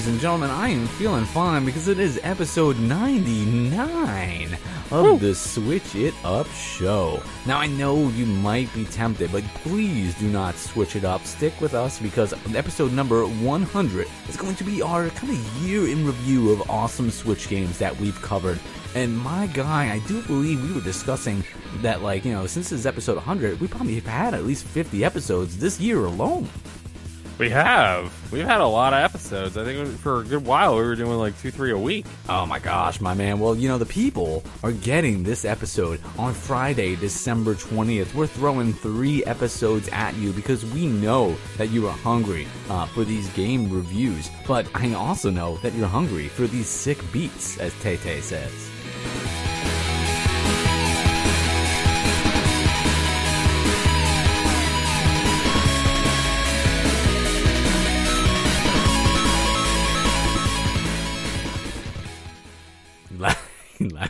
and gentlemen, I am feeling fine because it is episode 99 of the Switch It Up show. Now, I know you might be tempted, but please do not switch it up. Stick with us because episode number 100 is going to be our kind of year in review of awesome Switch games that we've covered. And my guy, I do believe we were discussing that, like, you know, since this is episode 100, we probably have had at least 50 episodes this year alone. We have. We've had a lot of episodes. I think for a good while we were doing like 2-3 a week. Oh my gosh, my man. Well, you know, the people are getting this episode on Friday, December 20th. We're throwing 3 episodes at you because we know that you are hungry for these game reviews. But I also know that you're hungry for these sick beats, as Tay-Tay says.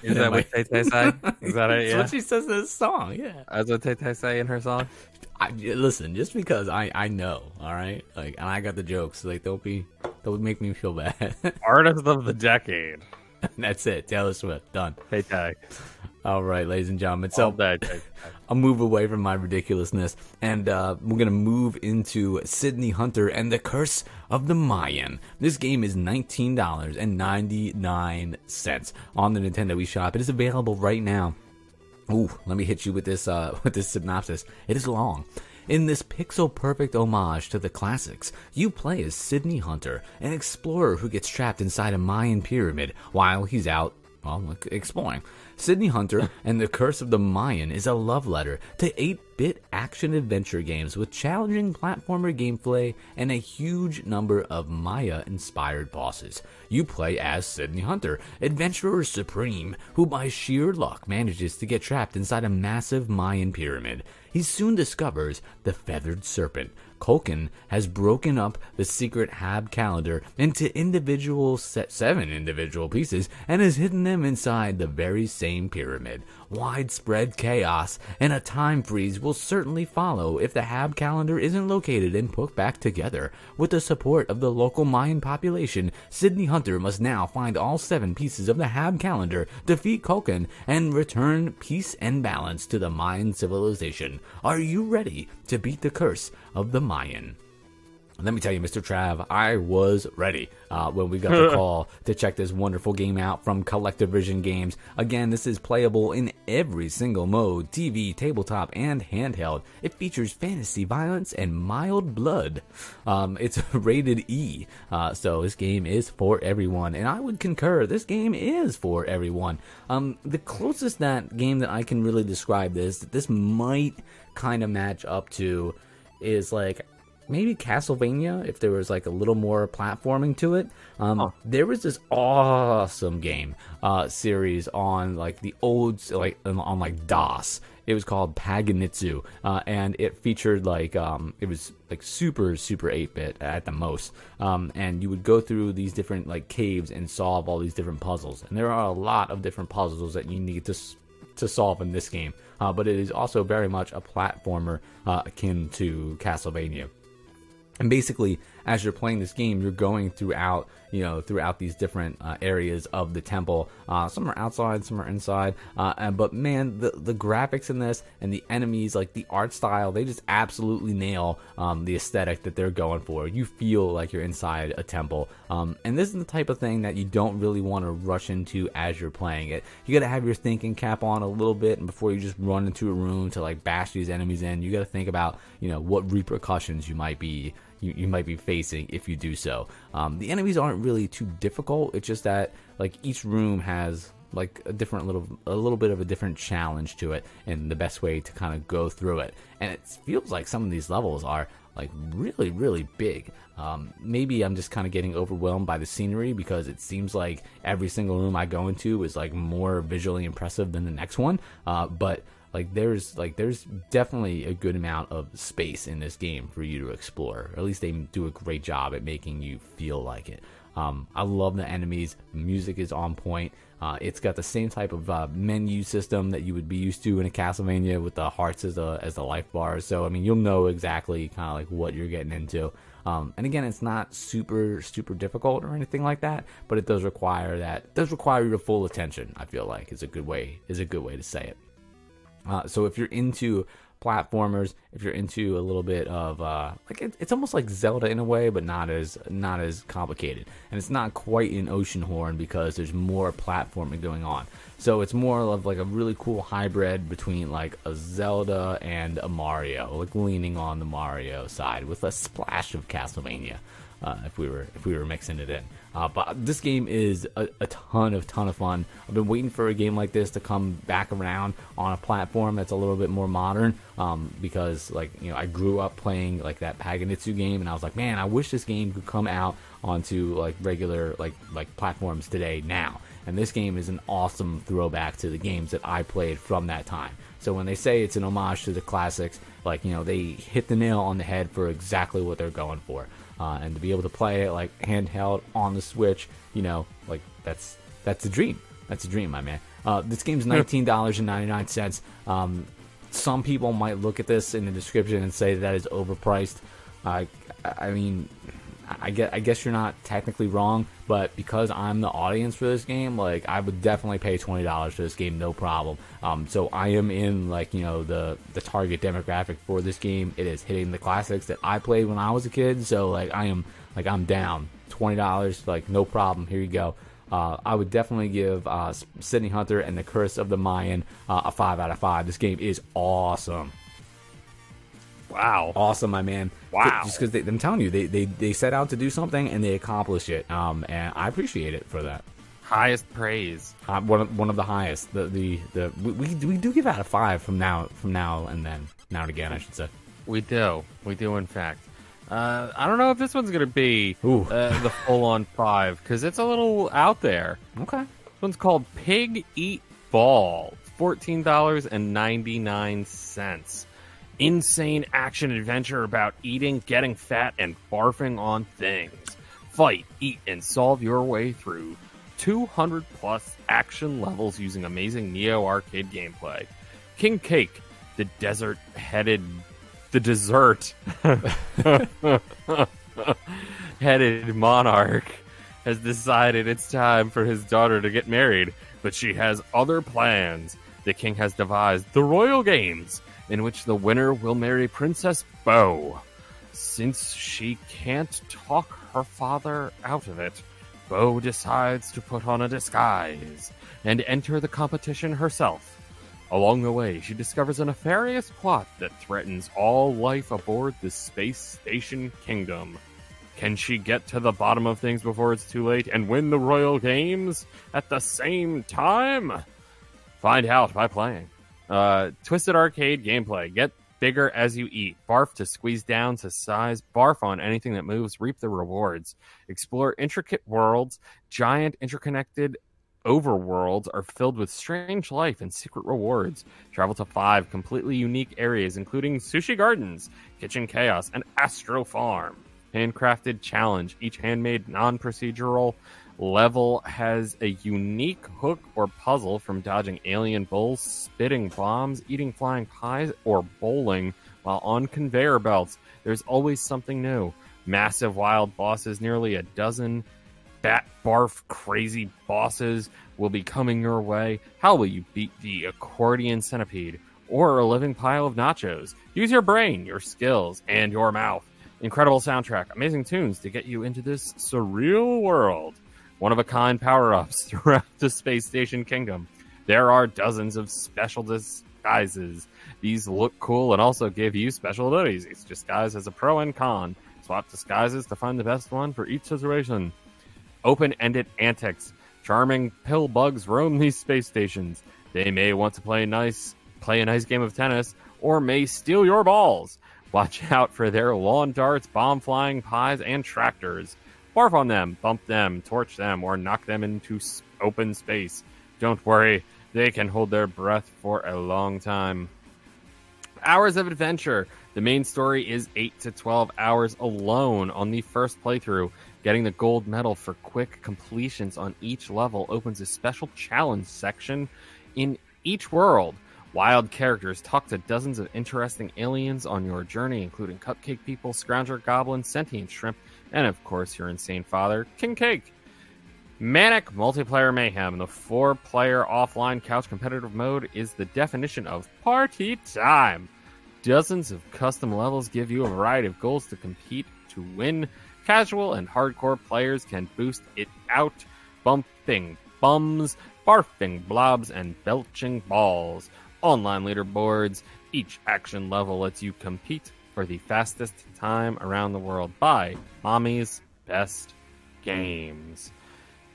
Is that what Tay-Tay say? Is that it? Yeah. That's what she says in this song, yeah. That's what Tay-Tay say in her song? Listen, just because I know, all right? Like, and I got the jokes. Like, don't make me feel bad. Artist of the decade. That's it. Taylor Swift. Done. Tay-Tay. All right, ladies and gentlemen. So Tay-Tay. I'll move away from my ridiculousness, and we're going to move into Sydney Hunter and the Curse of the Mayan. This game is $19.99 on the Nintendo eShop. It is available right now. Ooh, let me hit you with this synopsis. It is long. In this pixel-perfect homage to the classics, you play as Sydney Hunter, an explorer who gets trapped inside a Mayan pyramid while he's out, well, exploring. Sydney Hunter and the Curse of the Mayan is a love letter to 8-bit action-adventure games with challenging platformer gameplay and a huge number of Maya-inspired bosses. You play as Sydney Hunter, adventurer supreme, who by sheer luck manages to get trapped inside a massive Mayan pyramid. He soon discovers the feathered serpent. Culkin has broken up the secret Hab calendar into 7 individual pieces and has hidden them inside the very same pyramid. Widespread chaos and a time freeze will certainly follow if the Hab calendar isn't located and put back together. With the support of the local Mayan population, Sydney Hunter must now find all 7 pieces of the Hab calendar, defeat Culkin, and return peace and balance to the Mayan civilization. Are you ready to beat the curse of the Mayan? Let me tell you, Mr. Trav, I was ready when we got the call to check this wonderful game out from Collective Vision Games. Again, this is playable in every single mode, TV, tabletop, and handheld. It features fantasy, violence, and mild blood. It's rated E, so this game is for everyone, and I would concur, this game is for everyone. The closest that game that I can really describe this might kind of match up to is like maybe Castlevania, if there was like a little more platforming to it. There was this awesome game series on like the old, like on like DOS. It was called Paganitsu, and it featured like it was like super 8-bit at the most, and you would go through these different like caves and solve all these different puzzles. And there are a lot of different puzzles that you need to solve in this game, but it is also very much a platformer akin to Castlevania. And basically, as you're playing this game, you're going throughout these different areas of the temple. Some are outside, some are inside. But man, the graphics in this and the enemies, like the art style, they just absolutely nail the aesthetic that they're going for. You feel like you're inside a temple. And this is the type of thing that you don't really want to rush into as you're playing it. You got to have your thinking cap on a little bit, and before you just run into a room to like bash these enemies in, you got to think about what repercussions you might be facing if you do so. The enemies aren't really too difficult. It's just that like each room has like a little bit of a different challenge to it, and the best way to kind of go through it. And it feels like some of these levels are like really big. Maybe I'm just kind of getting overwhelmed by the scenery because it seems like every single room I go into is like more visually impressive than the next one. But there's definitely a good amount of space in this game for you to explore. Or at least they do a great job at making you feel like it. I love the enemies. Music is on point. It's got the same type of menu system that you would be used to in a Castlevania with the hearts as the life bars. So I mean, you'll know exactly kind of like what you're getting into. And again, it's not super difficult or anything like that, but it does require your full attention. I feel like is a good way to say it. So if you're into platformers, if you're into a little bit of it's almost like Zelda in a way, but not as complicated, and it's not quite an Oceanhorn because there's more platforming going on. So it's more of like a really cool hybrid between like a Zelda and a Mario, like leaning on the Mario side with a splash of Castlevania, if we were mixing it in. But this game is a ton of fun. I've been waiting for a game like this to come back around on a platform that's a little bit more modern, because I grew up playing like that Paganitsu game, and I was like, man, I wish this game could come out onto like regular like platforms today now. And this game is an awesome throwback to the games that I played from that time. So when they say it's an homage to the classics, they hit the nail on the head for exactly what they're going for. And to be able to play it like handheld on the Switch, that's a dream. That's a dream, my man. This game's $19.99. Some people might look at this in the description and say that is overpriced. I mean, I guess you're not technically wrong, but because I'm the audience for this game, I would definitely pay $20 for this game, no problem. So I am in the target demographic for this game. It is hitting the classics that I played when I was a kid. So I'm down. $20, no problem. Here you go. I would definitely give Sydney Hunter and the Curse of the Mayan a 5 out of 5. This game is awesome. Wow. Awesome, my man. Wow. Just because I'm telling you, they set out to do something and they accomplish it. And I appreciate it for that. Highest praise. One of the highest. We do give out a 5 from now and then. Now and again, I should say. We do in fact. I don't know if this one's going to be the full-on 5, because it's a little out there. Okay. This one's called Pig Eat Ball. $14.99. Insane action adventure about eating, getting fat, and barfing on things. Fight, eat, and solve your way through 200 plus action levels using amazing Neo arcade gameplay. King Cake, the dessert headed monarch, has decided it's time for his daughter to get married, but she has other plans. The king has devised the Royal Games, in which the winner will marry Princess Bo. Since she can't talk her father out of it, Bo decides to put on a disguise and enter the competition herself. Along the way, she discovers a nefarious plot that threatens all life aboard the Space Station Kingdom. Can she get to the bottom of things before it's too late and win the Royal Games at the same time? Find out by playing. Twisted arcade gameplay. Get bigger as you eat. Barf to squeeze down to size. Barf on anything that moves. Reap the rewards. Explore intricate worlds. Giant interconnected overworlds are filled with strange life and secret rewards. Travel to 5 completely unique areas, including Sushi Gardens, Kitchen Chaos, and Astro Farm. Handcrafted challenge. Each handmade non-procedural level has a unique hook or puzzle, from dodging alien bulls, spitting bombs, eating flying pies, or bowling while on conveyor belts. There's always something new. Massive wild bosses, nearly a dozen bat barf crazy bosses will be coming your way. How will you beat the accordion centipede or a living pile of nachos? Use your brain, your skills, and your mouth. Incredible soundtrack, amazing tunes to get you into this surreal world. One-of-a-kind power-ups throughout the Space Station Kingdom. There are dozens of special disguises. These look cool and also give you special abilities. Each disguise has a pro and con. Swap disguises to find the best one for each situation. Open-ended antics. Charming pill bugs roam these space stations. They may want to play a nice game of tennis, or may steal your balls. Watch out for their lawn darts, bomb-flying pies, and tractors. Barf on them, bump them, torch them, or knock them into open space. Don't worry, they can hold their breath for a long time. Hours of adventure. The main story is 8 to 12 hours alone on the first playthrough. Getting the gold medal for quick completions on each level opens a special challenge section in each world. Wild characters talk to dozens of interesting aliens on your journey, including cupcake people, scrounger goblins, sentient shrimp, and of course your insane father, King Cake. Manic multiplayer mayhem. The 4-player offline couch competitive mode is the definition of party time. Dozens of custom levels give you a variety of goals to compete to win. Casual and hardcore players can boost it out, bumping bums, barfing blobs, and belching balls. Online leaderboards. Each action level lets you compete for the fastest time around the world by Mommy's Best Games.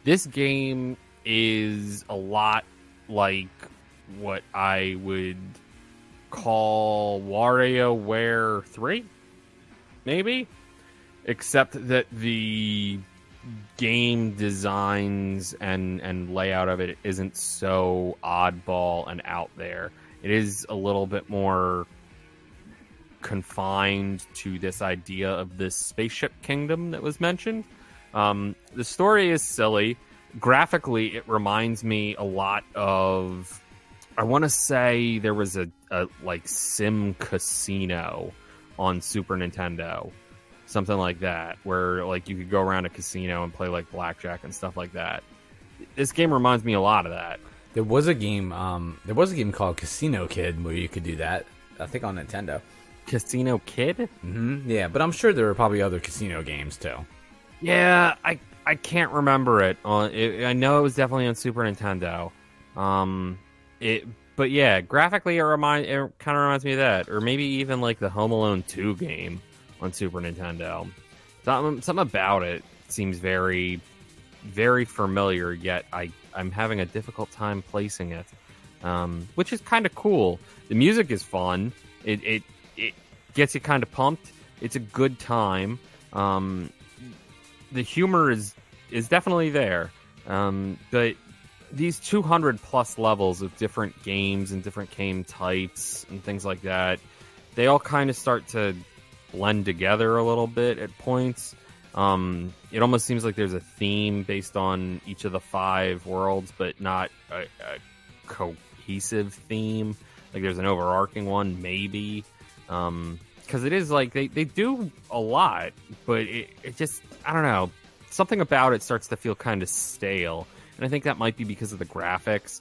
This game is a lot like what I would call WarioWare 3, maybe? Except that the game designs and layout of it isn't so oddball and out there. It is a little bit more confined to this idea of this spaceship kingdom that was mentioned. The story is silly. Graphically, it reminds me a lot of, I want to say there was a like Sim Casino on Super Nintendo. Something like that, where like you could go around a casino and play like blackjack and stuff like that. This game reminds me a lot of that. There was a game called Casino Kid where you could do that. I think on Nintendo. Casino Kid? Mm-hmm. Yeah, but I'm sure there were probably other casino games too. Yeah, I can't remember it. I know it was definitely on Super Nintendo. But yeah, graphically it kind of reminds me of that, or maybe even like the Home Alone 2 game on Super Nintendo. Something about it seems very, very familiar, yet I'm having a difficult time placing it, which is kind of cool. The music is fun. It gets you kind of pumped. It's a good time. The humor is definitely there. But these 200 plus levels of different games and different game types and things like that, they all kind of start to blend together a little bit at points. It almost seems like there's a theme based on each of the 5 worlds, but not a cohesive theme. Like there's an overarching one, maybe. Because it is like they do a lot, but it just, I don't know. Something about it starts to feel kind of stale. And I think that might be because of the graphics.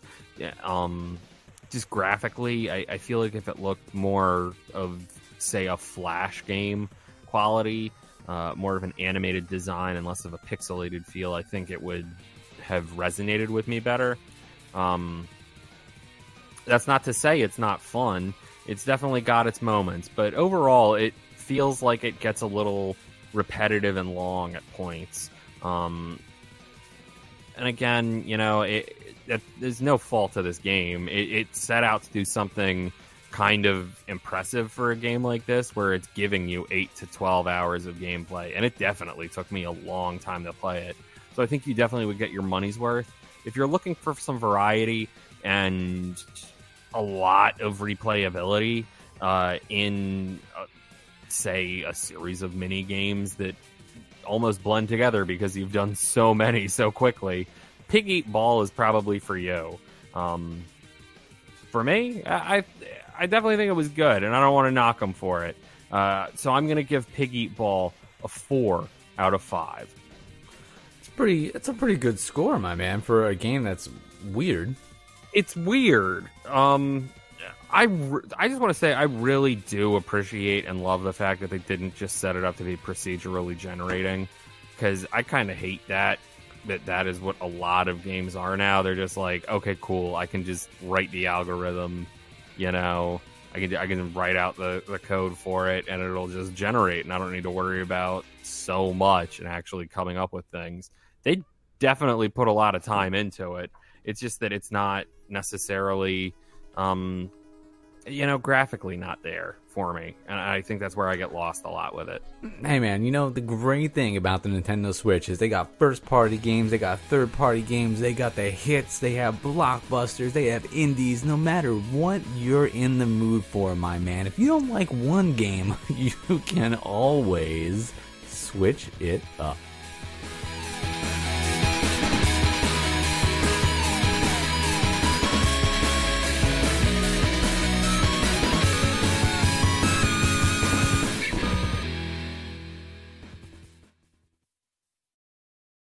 Just graphically, I feel like if it looked more of, say, a Flash game quality, more of an animated design and less of a pixelated feel, I think it would have resonated with me better. That's not to say it's not fun. It's definitely got its moments, but overall it feels like it gets a little repetitive and long at points. And again, you know, there's no fault to this game. It set out to do something kind of impressive for a game like this, where it's giving you 8 to 12 hours of gameplay, and it definitely took me a long time to play it. So I think you definitely would get your money's worth. If you're looking for some variety and a lot of replayability in, say, a series of mini games that almost blend together because you've done so many so quickly, Pig Eat Ball is probably for you. For me, I definitely think it was good, and I don't want to knock them for it. So I'm going to give Pig Eat Ball a 4 out of 5. It's a pretty good score, my man, for a game that's weird. It's weird. I just want to say I really do appreciate and love the fact that they didn't just set it up to be procedurally generating, because I kind of hate that is what a lot of games are now. They're just like, okay, cool, I can just write the algorithm, you know, I can write out the code for it and it'll just generate, and I don't need to worry about so much and actually coming up with things. They definitely put a lot of time into it. It's just that it's not necessarily, graphically not there for me. And I think that's where I get lost a lot with it. Hey, man, the great thing about the Nintendo Switch is they got first-party games, they got third-party games, they got the hits, they have blockbusters, they have indies. No matter what you're in the mood for, my man, if you don't like one game, you can always switch it up.